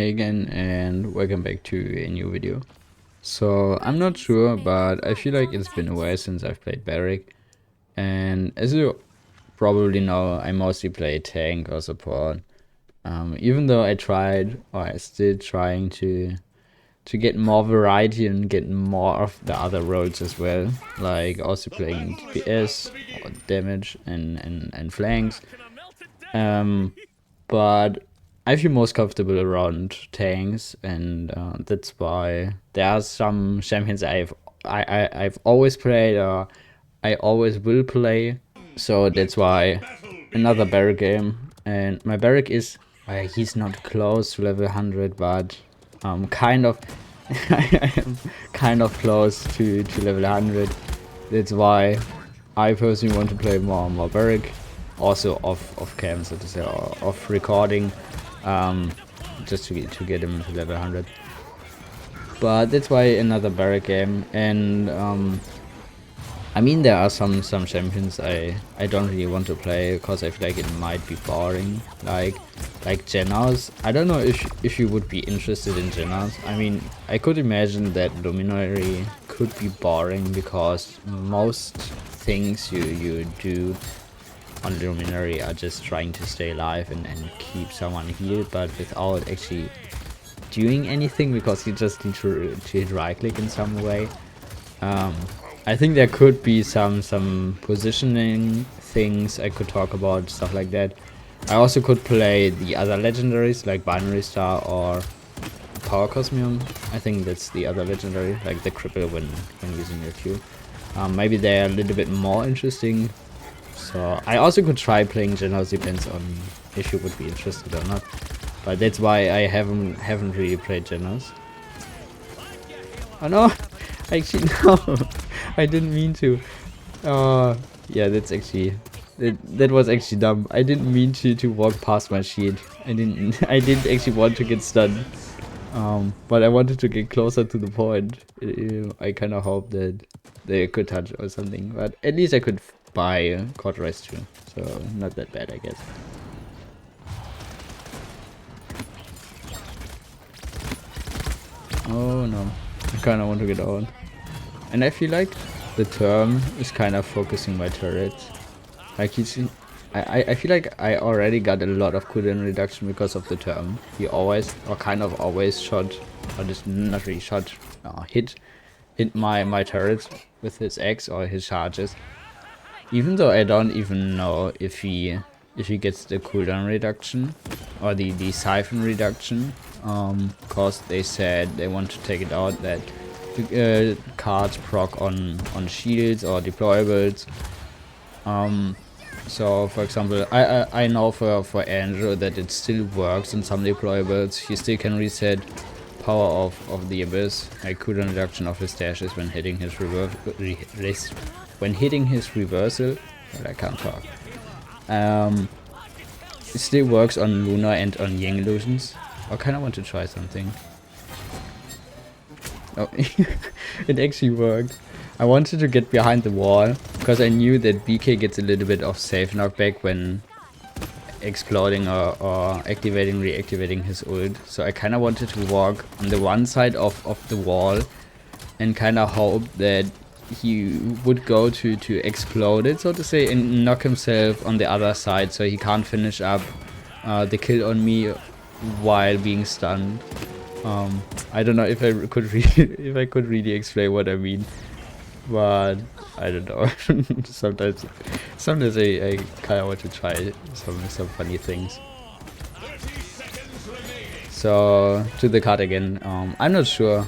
Hey again, and welcome back to a new video. So I'm not sure, but I feel like it's been a while since I've played Barik, and as you probably know, I mostly play tank or support. Even though I tried, or I still trying to get more variety and get more of the other roles as well, like also playing DPS or damage and flanks. But I feel most comfortable around tanks, and that's why there are some champions I've always played, or I always will play. So that's why another Barik game, and my Barik is he's not close to level 100, but kind of I am kind of close to level 100. That's why I personally want to play more and more Barik, also off cam, so to say, or off recording, just to get him to level 100. But that's why another Barik game, and I mean, there are some champions I don't really want to play because I feel like it might be boring, like Jenas. I don't know if you would be interested in Jenas. I mean, I could imagine that Luminary could be boring because most things you do on Luminary are just trying to stay alive and keep someone healed, but without actually doing anything, because you just need to hit right click in some way. I think there could be some positioning things I could talk about, stuff like that. I also could play the other legendaries like Binary Star or Power Cosmium. I think that's the other legendary, like the cripple when using your Q. Maybe they're a little bit more interesting. So I also could try playing Genos, depends on if you would be interested or not. But that's why I haven't really played Genos. Oh no! Actually no! I didn't mean to. Yeah, that's actually that was actually dumb. I didn't mean to walk past my shield. I didn't actually want to get stunned. But I wanted to get closer to the point. I kind of hope that they could touch or something. But at least I could buy Cauterize too, so not that bad, I guess. Oh no, I kind of want to get out. And I feel like the term is kind of focusing my turrets. Like I feel like I already got a lot of cooldown reduction because of the term. He always, or kind of always shot, or just not really shot, hit my turrets with his X or his charges. Even though I don't even know if he gets the cooldown reduction or the siphon reduction, cause they said they want to take it out that cards proc on shields or deployables. So for example, I know for Andrew that it still works on some deployables. He still can reset power of the abyss, like cooldown reduction of his dashes when hitting his reversal. But I can't talk. It still works on Luna and on Yang illusions. I kind of want to try something. Oh, it actually worked. I wanted to get behind the wall because I knew that BK gets a little bit of safe knockback when exploding or reactivating his ult. So I kind of wanted to walk on the one side of the wall and kind of hope that he would go to explode it, so to say, and knock himself on the other side so he can't finish up the kill on me while being stunned. I don't know if I could really explain what I mean, but I don't know. sometimes I kind of want to try some funny things. So to the card again. I'm not sure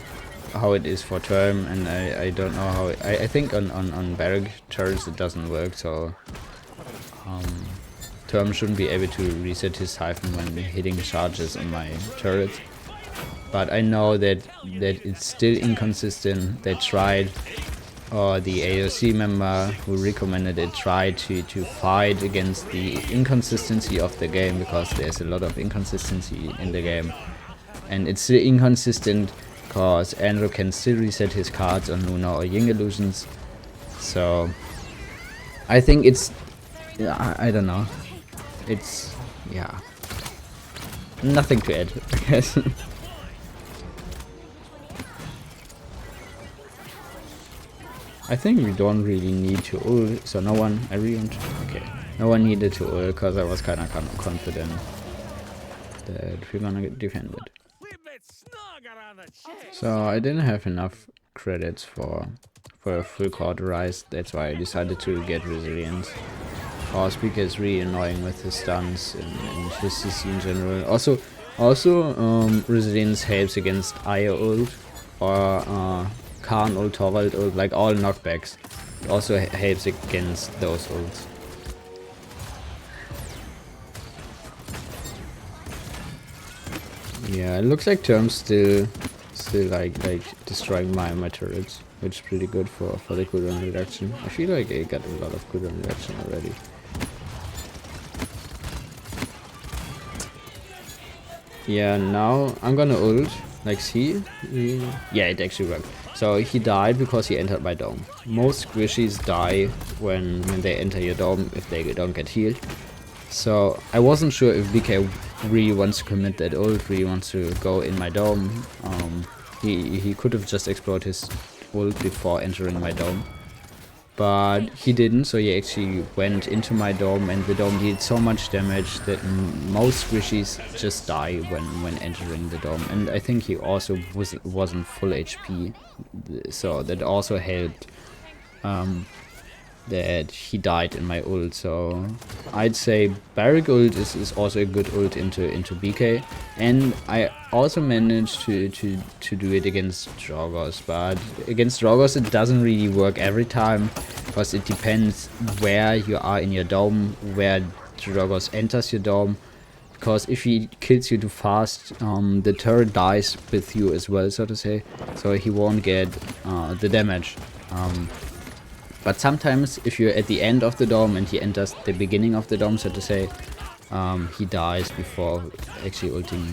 how it is for term, and I don't know how I think on Barik turrets it doesn't work, so term shouldn't be able to reset his siphon when hitting charges on my turrets. But I know that it's still inconsistent. They tried, or the AOC member who recommended it tried to fight against the inconsistency of the game, because there's a lot of inconsistency in the game, and it's still inconsistent because Andrew can still reset his cards on Luna or Ying illusions. So I think it's, I don't know, it's, yeah, nothing to add, I guess. I think we don't really need to ult, so no one, okay, no one needed to ult, because I was kind of confident that we're gonna get defended. So I didn't have enough credits for a full cauterize, that's why I decided to get resilience. Our speaker is really annoying with his stuns and his CC in general. Also, resilience helps against Io ult or Khan ult, Torvald ult, like all knockbacks. It also helps against those ults. Yeah, it looks like Term's still like destroying my turrets, which is pretty good for the cooldown reduction. I feel like I got a lot of cooldown reduction already. Yeah, now I'm gonna ult. Like, see? Yeah, it actually worked. So he died because he entered my dome. Most squishies die when they enter your dome if they don't get healed. So I wasn't sure if BK really wants to commit that ult, really wants to go in my dome. He could have just explored his ult before entering my dome. But he didn't, so he actually went into my dome, and the dome did so much damage that most squishies just die when entering the dome. And I think he also wasn't full HP, so that also helped that he died in my ult. So I'd say Barik ult is also a good ult into BK, and I also managed to do it against Drogos, but against Drogos it doesn't really work every time, because it depends where you are in your dome, where Drogos enters your dome. Because if he kills you too fast, the turret dies with you as well, so to say, so he won't get the damage. But sometimes if you're at the end of the dome and he enters the beginning of the dome, so to say, he dies before actually ulting me.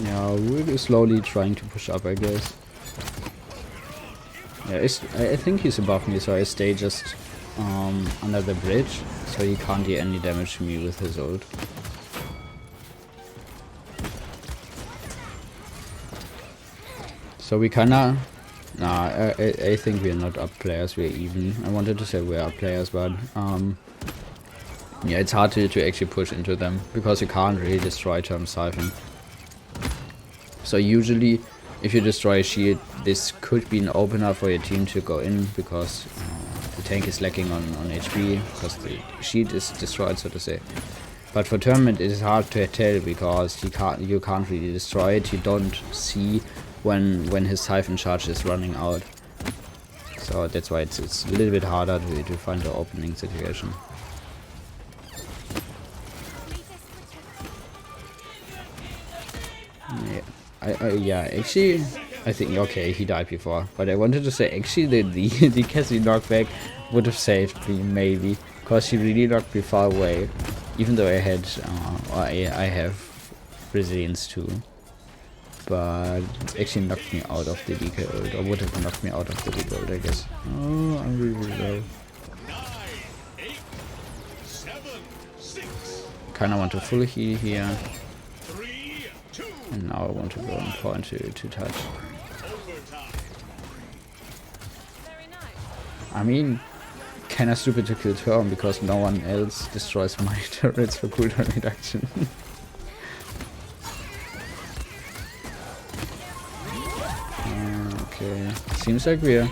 Yeah, we're slowly trying to push up, I guess. Yeah, I think he's above me, so I stay just under the bridge, so he can't do any damage to me with his ult. So we kinda... Nah, I think we're not up players, we're even. I wanted to say we're up players, but yeah, it's hard to actually push into them, because you can't really destroy Term's Siphon. So usually, if you destroy a shield, this could be an opener for your team to go in, because the tank is lacking on HP, because the shield is destroyed, so to say. But for Term it is hard to tell, because you can't really destroy it. You don't see when his Siphon charge is running out. So that's why it's a little bit harder to find the opening situation. Yeah, yeah, actually, I think, okay, he died before, but I wanted to say, actually, the Cassie knockback would have saved me, maybe, because she really knocked me far away, even though I had, I have resilience too, but it actually knocked me out of the DK ult, or would have knocked me out of the DK ult, I guess. Oh, I'm really low. Kinda want to full heal here. And now I want to go and point to touch. I mean, kinda stupid to kill Term, because no one else destroys my turrets for cooldown reduction. Okay, seems like we're...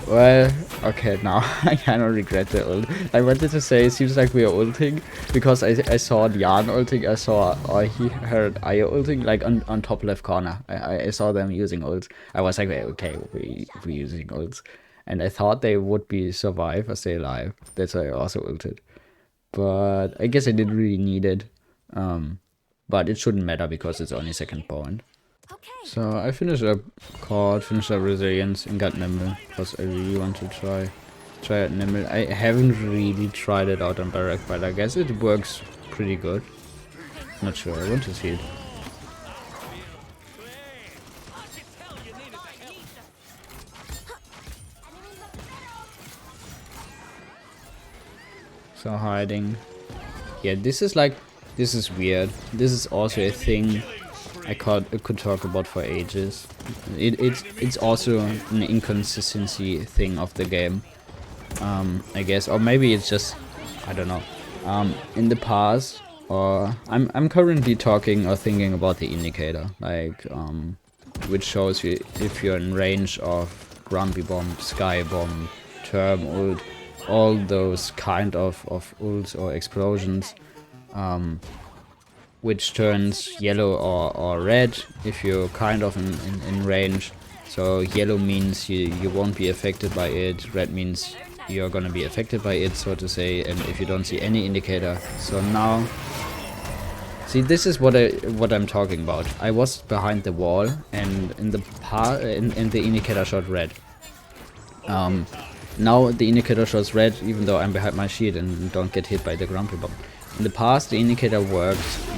Well, okay, now I kinda regret the ult. I wanted to say it seems like we are ulting, because I saw Dian ulting, I saw he heard Io ulting, like on top left corner. I saw them using ults. I was like, okay, we're using ults. And I thought they would be survive or stay alive. That's why I also ulted. But I guess I didn't really need it. But it shouldn't matter, because it's only second point. So I finished up Cord, finished up Resilience, and got Nimble, because I really want to try out Nimble. I haven't really tried it out on Barik, but I guess it works pretty good. Not sure, I want to see it. So hiding. Yeah, this is like, this is weird. This is also a thing I could talk about for ages. It's also an inconsistency thing of the game, I guess, or maybe it's just, I don't know. In the past, or I'm currently talking or thinking about the indicator, like which shows you if you're in range of Grumpy Bomb, Sky Bomb, Term Ult, all those kind of ults or explosions, which turns yellow or red if you're kind of in range. So yellow means you won't be affected by it, red means you're gonna be affected by it, so to say, and if you don't see any indicator. So now, see, this is what I'm talking about. I was behind the wall, and in the indicator showed red. Now the indicator shows red, even though I'm behind my shield and don't get hit by the Grumpy Bomb. In the past, the indicator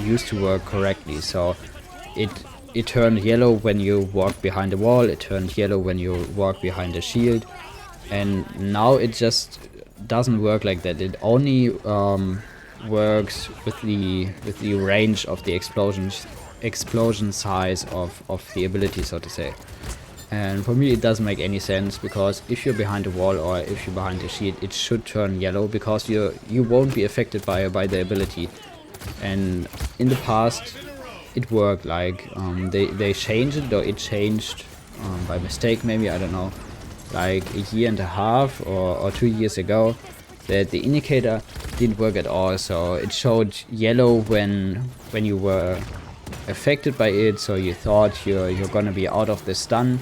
used to work correctly, so it turned yellow when you walked behind the wall, it turned yellow when you walked behind the shield, and now it just doesn't work like that. It only works with the range of the explosion size of the ability, so to say. And for me it doesn't make any sense, because if you're behind the wall or if you're behind the shield, it should turn yellow, because you won't be affected by the ability. And in the past it worked, like they changed it, or it changed by mistake maybe, I don't know, like a year and a half or 2 years ago, that the indicator didn't work at all. So it showed yellow when you were affected by it, so you thought you're gonna be out of the stun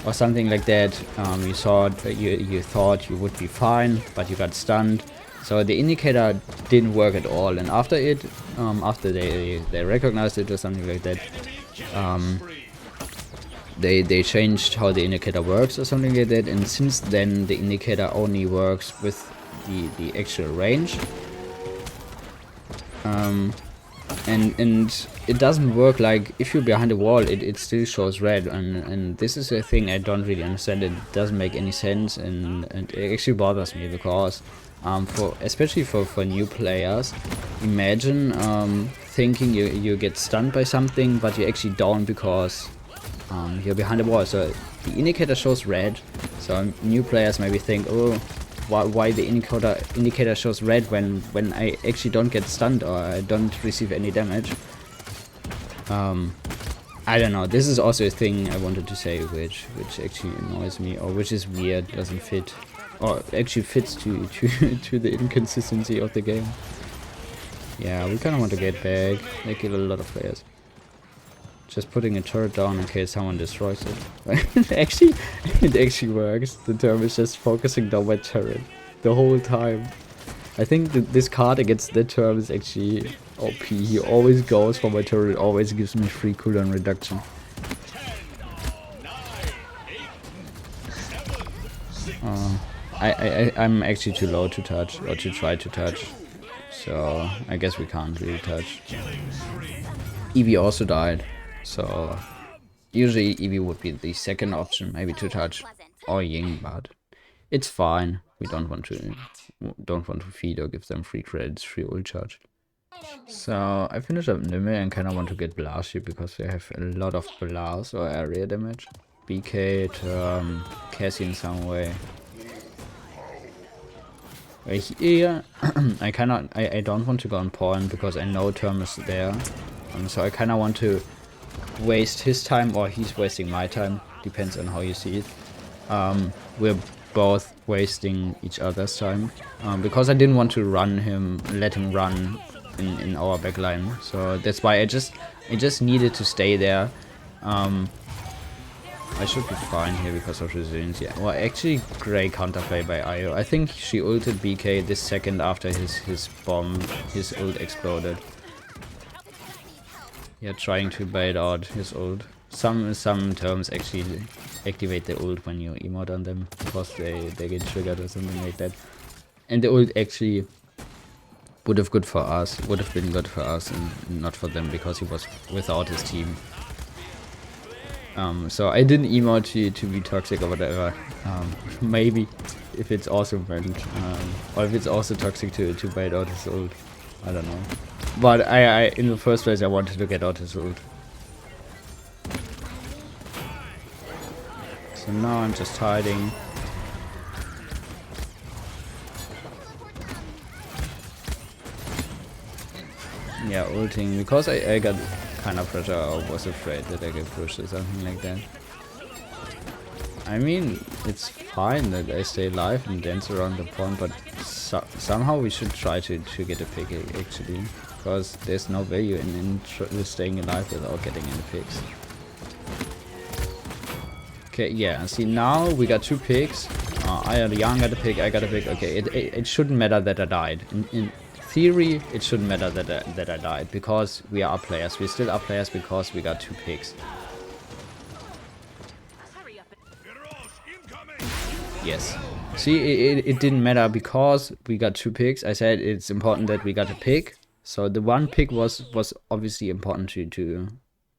or something like that. You thought you would be fine, but you got stunned. So the indicator didn't work at all, and after it, after they recognized it or something like that, they changed how the indicator works or something like that, and since then the indicator only works with the actual range. And it doesn't work like if you're behind a wall, it still shows red, and this is a thing I don't really understand. It doesn't make any sense, and it actually bothers me, because especially for new players, imagine thinking you get stunned by something, but you actually don't, because you're behind a wall. So the indicator shows red, so new players maybe think, oh, why the indicator shows red when I actually don't get stunned or I don't receive any damage. I don't know, this is also a thing I wanted to say, which actually annoys me, or which is weird, doesn't fit, or actually fits to the inconsistency of the game. Yeah, we kind of want to get back. They kill a lot of players. Just putting a turret down in case someone destroys it. It actually works. The term is just focusing down my turret the whole time. I think that this card against the term is actually OP. He always goes for my turret, always gives me free cooldown reduction. I'm actually too low to touch, or to try to touch. So I guess we can't really touch. Eevee also died. So usually Eevee would be the second option, maybe to touch, or Ying, but it's fine. We don't want to feed or give them free credits, free ult charge. So I finished up Nimue and kind of want to get Blast here, because they have a lot of blast or area damage. BK, Cassie in some way. Here, I don't want to go on point, because I know Term is there. So I kind of want to waste his time, or he's wasting my time, depends on how you see it. We're both wasting each other's time, because I didn't want to let him run in our backline. So that's why I just needed to stay there. I should be fine here because of resilience. Yeah. Well, actually, great counterplay by Io. I think she ulted BK this second after his ult exploded. Yeah, trying to bait out his ult. Some terms actually activate the ult when you emote on them, because they get triggered or something like that. And the ult actually would have been good for us, and not for them, because he was without his team. So I didn't emote to be toxic or whatever. Maybe if it's also meant, or if it's also toxic to bait out his ult. I don't know. But I in the first place I wanted to get out his ult. So now I'm just hiding. Yeah, ulting because I got kind of pressure. I was afraid that I get pushed or something like that. I mean, it's fine that I stay alive and dance around the pond, but somehow we should try to get a pick actually, because there's no value in staying alive without getting any picks. Okay, yeah, see now we got 2 picks. Jan got a pick, I got a pick. Okay, it shouldn't matter that I died. In theory, it shouldn't matter that I died, because we are up players. We still are players because we got 2 picks. Yes. See, it didn't matter because we got 2 picks. I said it's important that we got a pick. So the 1 pick was obviously important to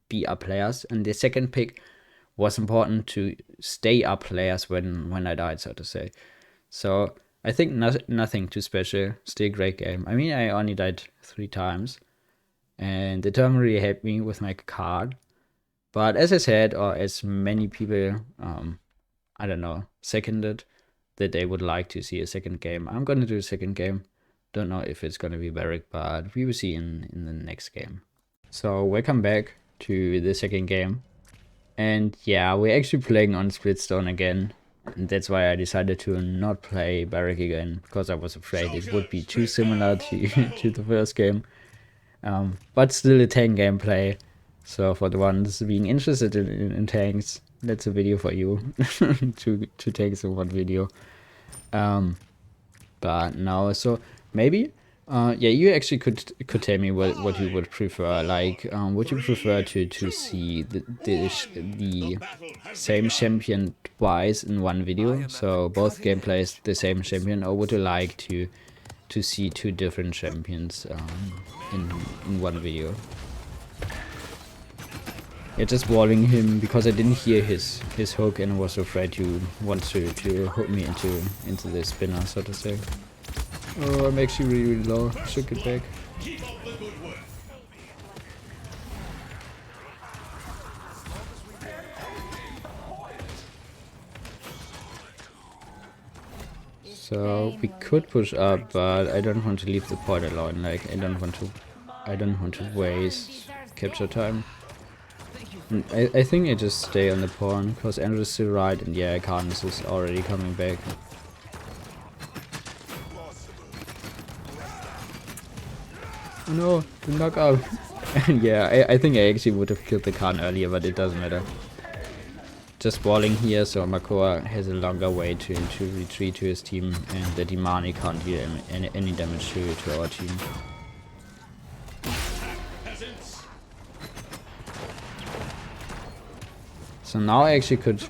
be up players, and the second pick was important to stay up players when I died, so to say. So I think nothing too special. Still a great game. I mean, I only died 3 times, and it doesn't really help me with my card. But as I said, or as many people, I don't know, seconded that they would like to see a second game. I'm gonna do a second game. Don't know if it's gonna be Barik, but we will see in the next game. So welcome back to the second game. And yeah, we're actually playing on Splitstone again. And that's why I decided to not play Barik again, because I was afraid it would be too similar to, to the first game. But still a tank gameplay. So for the ones being interested in tanks, that's a video for you. two tanks in one video. But no, so maybe yeah, you actually could tell me what you would prefer. Like, would you prefer to see the same champion twice in one video, so both gameplays the same champion, or would you like to see 2 different champions in one video? Yeah, just walling him because I didn't hear his hook and was afraid you want to hook me into the spinner, so to say. Oh, I'm actually really low. Should get back. So we could push up, but I don't want to leave the point alone. Like, I don't want to waste capture time. I think I just stay on the pawn because Andrew's still right, and yeah, Carnus is already coming back. Oh no, the knockout. Yeah, I think I actually would have killed the Khan earlier, but it doesn't matter. Just walling here, so Makoa has a longer way to retreat to his team, and the Dimani can't deal any damage to our team. So now I actually could,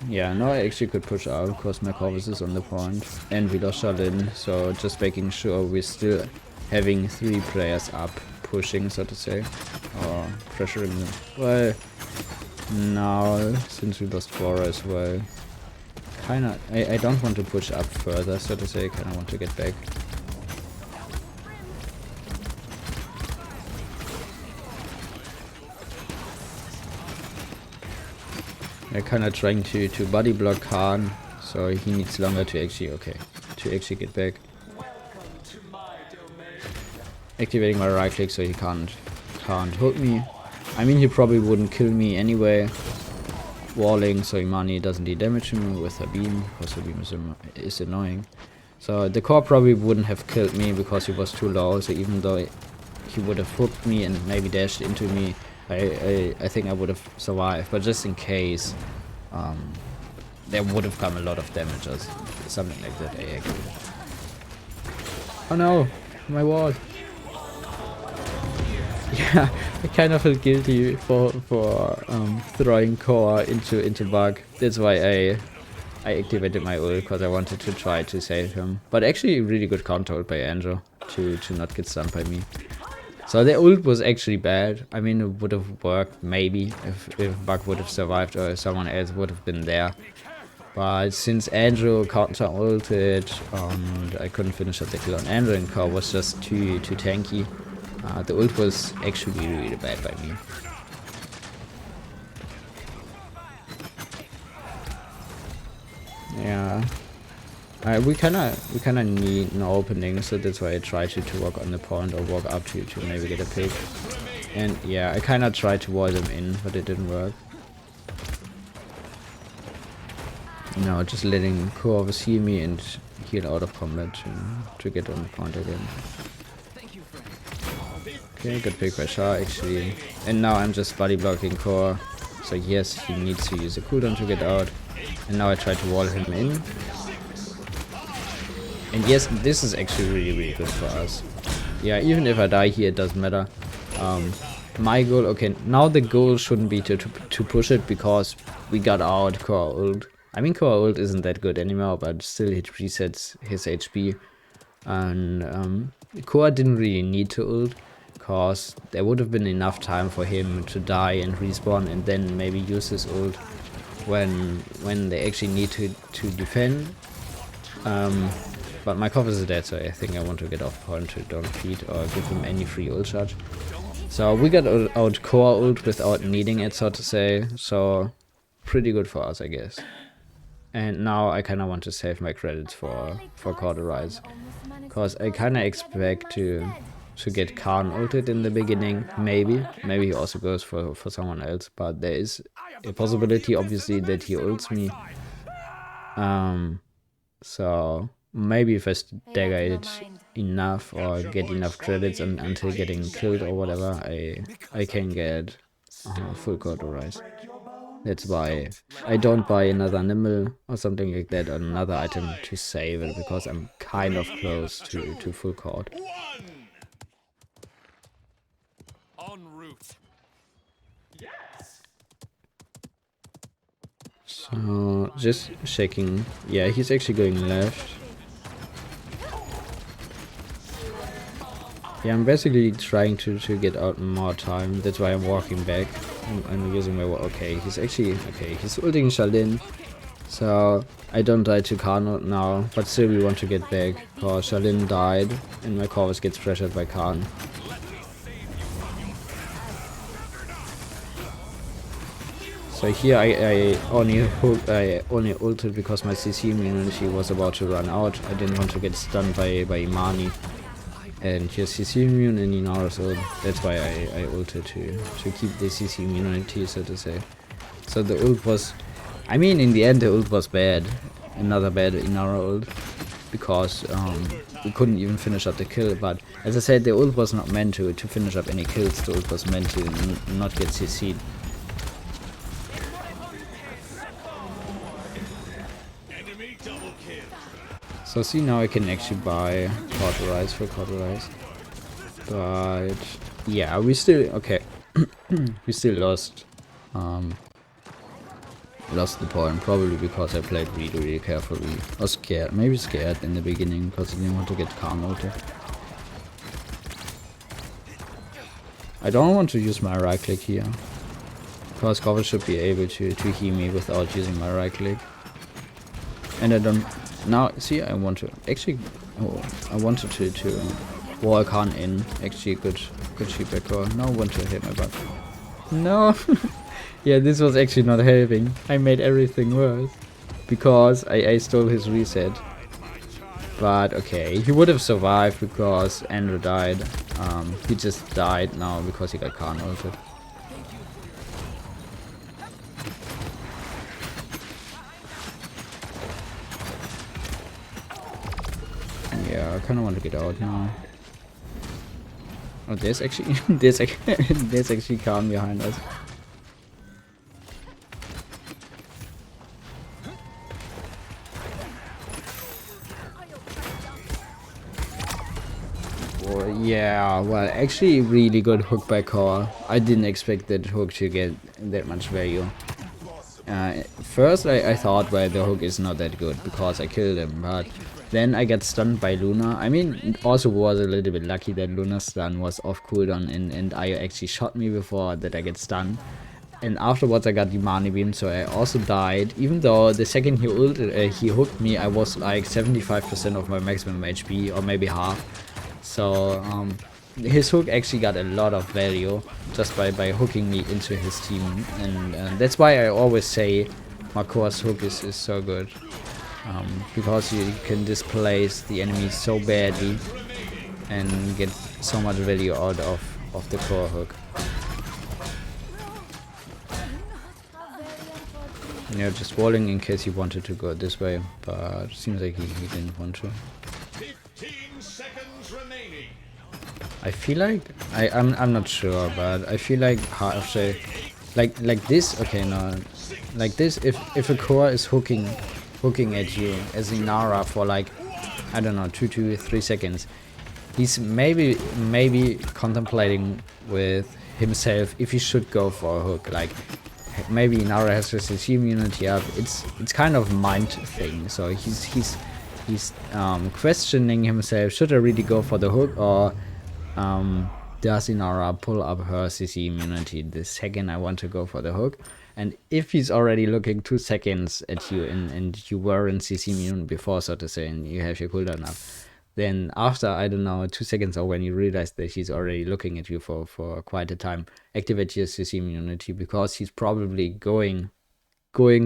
push out because my Corvus is on the point, and we lost Charlene, so just making sure we're still having 3 players up, pushing, so to say, or pressuring them. Well, now, since we lost 4 as well, kinda, I don't want to push up further, so to say, kinda want to get back. I'm kinda trying to body block Khan, so he needs longer to actually get back. Activating my right click so he can't hook me. I mean, he probably wouldn't kill me anyway. Walling so Imani doesn't do damage to me with her beam, because her beam is annoying. So the core probably wouldn't have killed me because he was too low, so even though he would have hooked me and maybe dashed into me, I think I would have survived. But just in case, there would have come a lot of damage or something like that. I agree. Oh no, my wall. Yeah, I kind of feel guilty for throwing core into bug. That's why I activated my ult, because I wanted to try to save him. But actually, really good counter ult by Andrew to not get stunned by me. So the ult was actually bad. I mean, it would have worked maybe if Bug would have survived or someone else would have been there. But since Andrew counter ulted and I couldn't finish up the kill on Andrew and core was just too tanky, the ult was actually really bad by me. Yeah. We kinda need an opening, so that's why I try to walk on the point or walk up to maybe get a pick. And yeah, I kinda tried to wall them in, but it didn't work. No, just letting Core see me and heal out of combat to get on the point again. Okay, good pick by Shah actually. And now I'm just body blocking Core. So yes, he needs to use a cooldown to get out. And now I try to wall him in. And yes, this is actually really good for us. Yeah, even if I die here, it doesn't matter. My goal, okay, now the goal shouldn't be to push it because we got out Core ult. I mean, Core ult isn't that good anymore, but still it resets his HP. And Core didn't really need to ult, because there would have been enough time for him to die and respawn and then maybe use his ult when they actually need to defend. But my Kov is dead, so I think I want to get off point to don't feed or give him any free ult charge. So we got out Core ult without needing it, so to say, so pretty good for us, I guess. And now I kinda want to save my credits for Core to Rise, because I kinda expect to get Khan ulted in the beginning, maybe he also goes for someone else, but there is a possibility obviously that he ults me. So maybe if I stagger it enough or get enough credits until getting killed or whatever, I can get full Core to Rise. That's why I don't buy another Nimble or something like that, or another item to save it, because I'm kind of close to full Core. So just checking. Yeah, he's actually going left. Yeah, I'm basically trying to get out more time. That's why I'm walking back. I'm using my okay. He's actually okay. He's ulting Shalin, so I don't die to Khan now. But still, we want to get back because Shalin died, and my Corvus gets pressured by Khan. So here I only ulted because my CC immunity was about to run out. I didn't want to get stunned by Imani. And here's CC immune in Inara, so that's why I ulted to keep the CC immunity, so to say. So the ult was, I mean, in the end the ult was bad. Another bad Inara ult, because we couldn't even finish up the kill. But as I said, the ult was not meant to finish up any kills. The ult was meant to not get CC'd. So see, now I can actually buy Cauterize for Cauterize. But yeah, we still, okay, we still lost the point, probably because I played really carefully. Or scared, maybe scared in the beginning because I didn't want to get Khan ulted. I don't want to use my right click here, because cover should be able to heal me without using my right click. And I don't. Now, see, I want to actually. Oh, I wanted to wall Khan in. Actually, good feedback core. Now I want to hit my butt. No. Yeah, this was actually not helping. I made everything worse because I stole his reset. But okay, he would have survived because Andrew died. He just died now because he got Khan ulted. Yeah, I kind of want to get out now. Oh, there's actually there's actually Khan behind us. Oh, yeah, well, actually, really good hook by Core. I didn't expect that hook to get that much value. First, I thought, well, the hook is not that good because I killed him, but then I got stunned by Luna. I mean, it also was a little bit lucky that Luna's stun was off cooldown and Io actually shot me before that I get stunned. and afterwards I got the Mani Beam, so I also died. Even though the second he ulted, he hooked me, I was like 75% of my maximum HP, or maybe half. So his hook actually got a lot of value just by hooking me into his team, and that's why I always say Makoa's hook is so good, because you can displace the enemy so badly and get so much value out of the core hook. Yeah, just walling in case he wanted to go this way, but seems like he didn't want to. 15 seconds remaining. I feel like I'm not sure, but I feel like Harshe, like this. Okay, no, like this. If a core is hooking at you as Inara for like, I don't know, 2 to 3 seconds, he's maybe contemplating with himself if he should go for a hook. Like maybe Inara has a CC immunity up. It's kind of mind thing. So he's questioning himself. Should I really go for the hook, or does Inara pull up her CC immunity the second I want to go for the hook? And if he's already looking 2 seconds at you and you were in CC immune before, so to say, and you have your cooldown up, then after, I don't know, 2 seconds, or when you realize that he's already looking at you for quite a time, activate your CC immunity, because he's probably going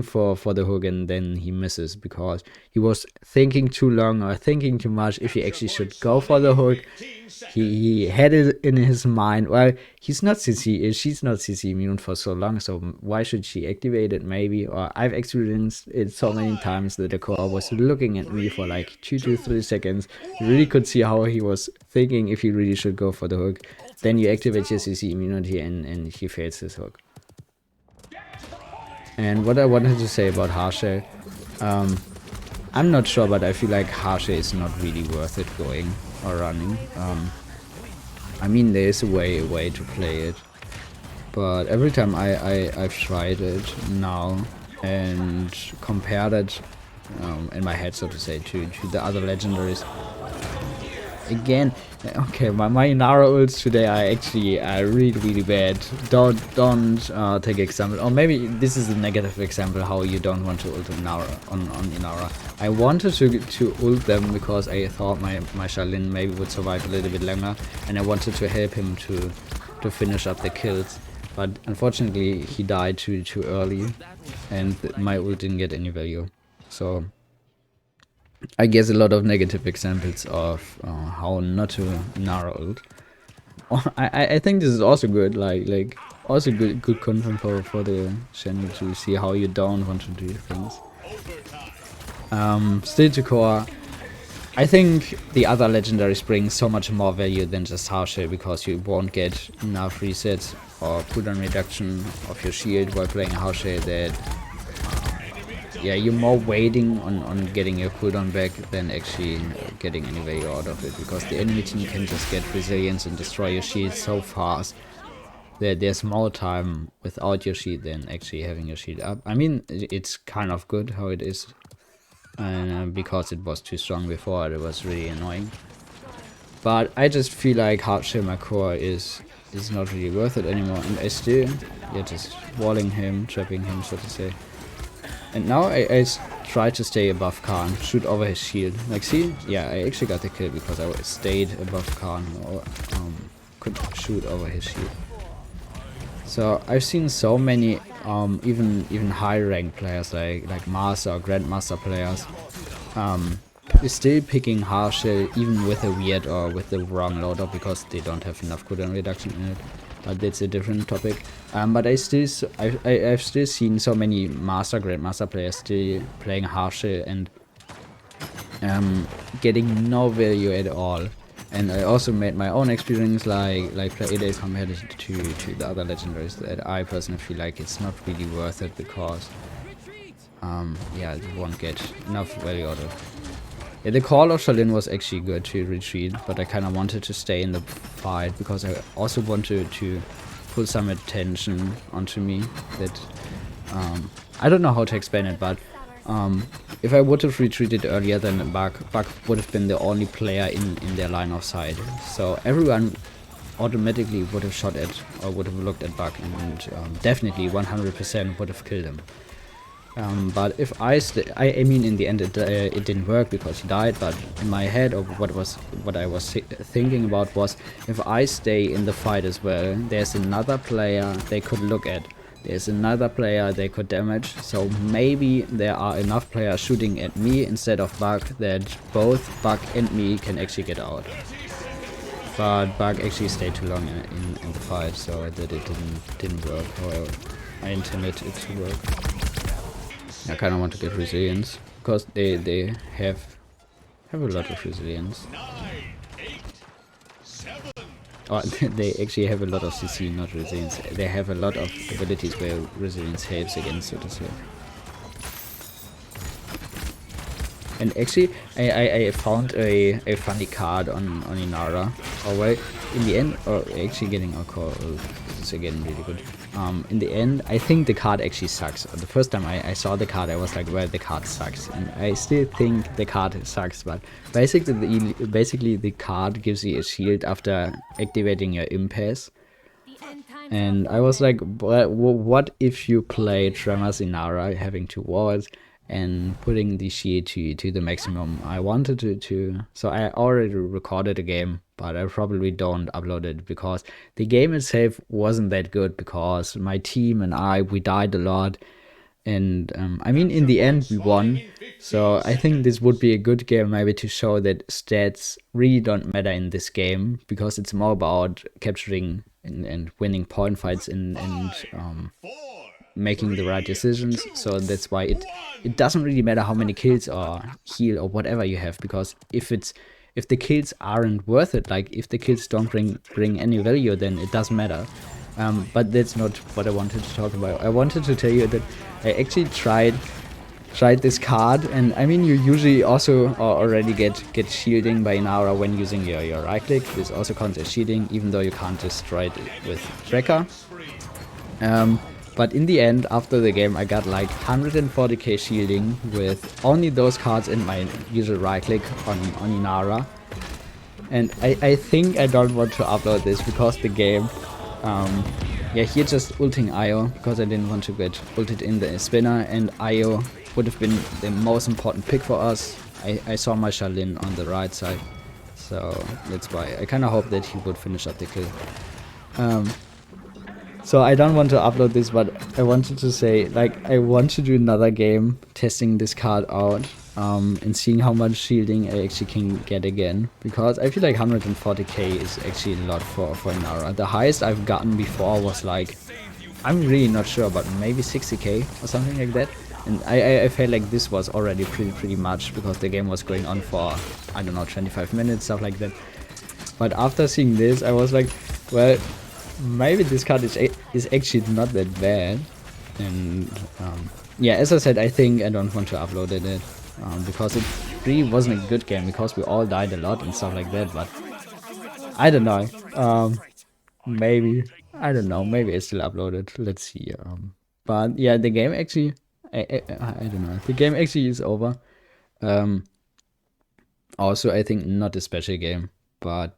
for the hook and then he misses because he was thinking too long or thinking too much if he actually should go for the hook. He had it in his mind, well, she's not CC immune for so long, so why should she activate it maybe? Or I've experienced it so many times that the core was looking at me for like 2 to 3 seconds. You really could see how he was thinking if he really should go for the hook. Then you activate your CC immunity and he fails his hook. And what I wanted to say about Harshe, I'm not sure, but I feel like Harshe is not really worth it going or running. I mean, there is a way to play it, but every time I've tried it now and compared it in my head, so to say, to the other legendaries, again, okay, my Inara ults today are actually really bad. Don't take example, or maybe this is a negative example how you don't want to ult Inara on Inara. I wanted to ult them because I thought my Shaolin maybe would survive a little bit longer, and I wanted to help him to finish up the kills. But unfortunately, he died too early, and my ult didn't get any value. So I guess a lot of negative examples of how not to Inara ult. I think this is also good, like also good content for the channel to see how you don't want to do things. Still to core, I think the other legendaries bring so much more value than just Harshe, because you won't get enough resets or cooldown reduction of your shield while playing Harshe that yeah, you're more waiting on getting your cooldown back than actually getting any value out of it, because the enemy team can just get resilience and destroy your shield so fast that there's more time without your shield than actually having your shield up. I mean, it's kind of good how it is, and because it was too strong before, it was really annoying. But I just feel like Harshe my core is not really worth it anymore, and I still, yeah, just walling him, trapping him, so to say. And now I try to stay above Khan, shoot over his shield. Like, see? Yeah, I actually got the kill because I stayed above Khan, or could shoot over his shield. So I've seen so many even high rank players like Master or Grandmaster players still picking Harshe even with a weird or with the wrong loadout because they don't have enough cooldown reduction in it. But that's a different topic. But I've still seen so many Grandmaster players still playing Harshe and getting no value at all. And I also made my own experience, like Playdays compared to the other legendaries, that I personally feel like it's not really worth it because yeah, you won't get enough value out of it. Yeah, the call of Shaolin was actually good to retreat, but I kind of wanted to stay in the fight because I also wanted to put some attention onto me. That I don't know how to explain it, but if I would have retreated earlier, then Bak would have been the only player in their line of sight. So everyone automatically would have shot at or would have looked at Bug and definitely 100% would have killed him. But if I mean, in the end it didn't work because he died. But in my head, or what I was thinking about was, if I stay in the fight as well, there's another player they could look at. There's another player they could damage. So maybe there are enough players shooting at me instead of Bug that both Bug and me can actually get out. But Bug actually stayed too long in the fight, so that it didn't work. Or I intended it to work. I kind of want to get resilience because they have a lot of resilience. 9, 8, 7, Oh, they actually have a lot of CC, not resilience. They have a lot of abilities where resilience helps against, so to say. And actually, I found a funny card on Inara. Oh well, in the end, or actually getting a call is again really good. In the end, I think the card actually sucks. The first time I saw the card, I was like, well, the card sucks. And I still think the card sucks, but basically the card gives you a shield after activating your impasse. And I was like, what if you play Tremors Inara having 2 walls and putting the shield to the maximum? I wanted to, so I already recorded the game, but I probably don't upload it because the game itself wasn't that good, because my team and we died a lot. And I mean, in the end we won, so I think this would be a good game maybe to show that stats really don't matter in this game, because it's more about capturing and winning point fights and making the right decisions. So that's why it doesn't really matter how many kills or heal or whatever you have, because if the kills aren't worth it, like if the kills don't bring any value, then it doesn't matter. But that's not what I wanted to talk about. I wanted to tell you that I actually tried this card, and I mean, you usually also already get shielding by Inara when using your right click. This also counts as shielding, even though you can't destroy it with Wrecker. But in the end, after the game, I got like 140k shielding with only those cards and my usual right click on Inara. And I think I don't want to upload this because the game, yeah, here just ulting Io because I didn't want to get ulted in the spinner, and Io would have been the most important pick for us. I saw my Charlene on the right side, so that's why I kind of hope that he would finish up the kill. So I don't want to upload this, but I wanted to say, like, I want to do another game testing this card out and seeing how much shielding I actually can get again, because I feel like 140k is actually a lot for Inara. The highest I've gotten before was like, I'm really not sure, but maybe 60k or something like that. And I felt like this was already pretty much, because the game was going on for, I don't know, 25 minutes, stuff like that. But after seeing this, I was like, well, maybe this card is actually not that bad. And yeah, as I said, I think I don't want to upload it because it really wasn't a good game, because we all died a lot and stuff like that. But I don't know, maybe, I don't know, maybe I still upload it, let's see. But yeah, the game actually, I don't know, the game actually is over. Also, I think not a special game, but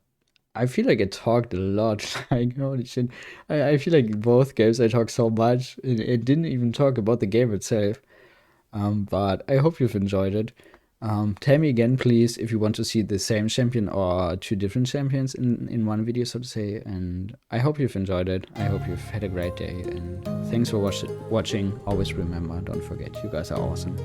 I feel like I talked a lot. Like, holy shit. I feel like both games I talked so much. It didn't even talk about the game itself. But I hope you've enjoyed it. Tell me again, please, if you want to see the same champion or 2 different champions in one video, so to say. And I hope you've enjoyed it. I hope you've had a great day. And thanks for watching. Always remember, don't forget, you guys are awesome.